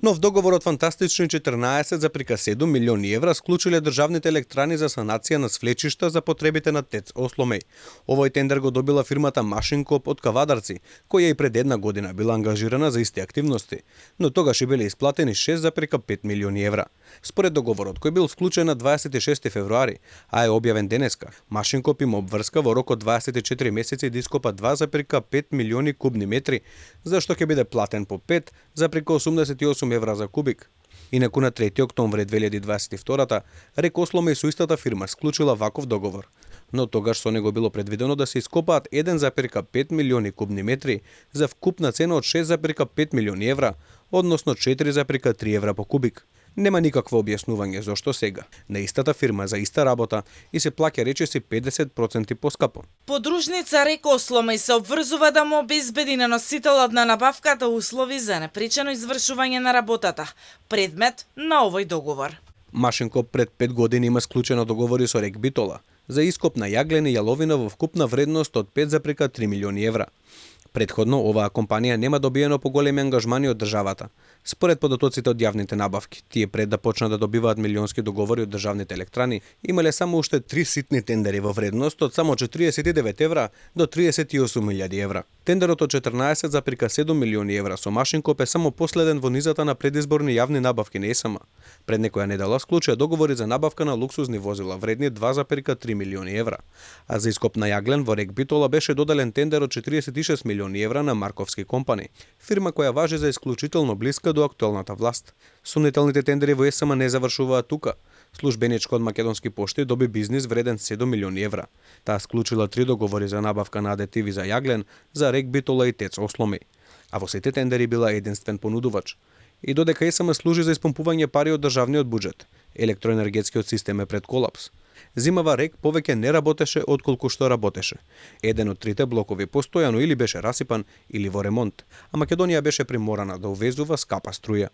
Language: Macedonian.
Нов договор од фантастични 14,7 милиони евра склучиле државните електрани за санација на свлечишта за потребите на ТЕЦ Осломеј. Овој тендер го добила фирмата Машинкоп од Кавадарци, која и пред една година била ангажирана за исти активности, но тогаш и биле исплатени 6,5 милиони евра. Според договорот кој бил склучен на 26 февруари, а е објавен денеска, Машинкоп им обврска во рок од 24 месеци да ископа 2,5 милиони кубни метри, за што ќе биде платен по 5,88 евра за кубик. Инаку на 3 октомври 2022 РЕК Осломеј со истата фирма склучила ваков договор, но тогаш со него било предвидено да се ископаат 1,5 милиони кубни метри за вкупна цена од 6,5 милиони евра, односно 4,3 евра по кубик. Нема никакво објаснување зошто сега на истата фирма за иста работа и се плаќа речиси 50% поскапо. Подружница РЕК Осломеј се обврзува да му обезбеди на носителот на набавката услови за непречено извршување на работата, предмет на овој договор. Машинкоп пред 5 години има склучено договори со РЕК Битола за ископ на јаглен и јаловина во вкупна вредност од 5,3 милиони евра. Предходно, оваа компанија нема добиено поголеми ангажмани од државата. Според податоците од јавните набавки, тие пред да почнат да добиваат милионски договори од државните електрани, имале само уште 3 ситни тендери во вредност од само 49 евра до 38.000 евра. Тендерот од 14,7 милиони евра со Машинкоп е само последен во низата на предизборни јавни набавки на ЕСМ. Пред некоја недела склучија договори за набавка на луксузни возила вредни 2,3 милиони евра, а за ископ на јаглен во РЕК Битола беше додаден тендер од 46 милиони евра на Марковски компани, фирма која важи за исклучително блиска до актуелната власт. Сомнителните тендери во ЕСМ не завршуваат тука. Службеничка од Македонски пошти доби бизнис вреден 7 милиони евра. Таа склучила 3 договори за набавка на адетиви за јаглен за РЕК Битола и ТЕЦ Осломеј, а во сите тендери била единствен понудувач. И додека ЕСМ служи за испомпување пари од државниот буџет, електроенергетскиот систем е пред колапс. Зимава РЕК повеќе не работеше отколку што работеше. Еден од трите блокови постојано или беше расипан или во ремонт, а Македонија беше приморана да увезува скапа струја.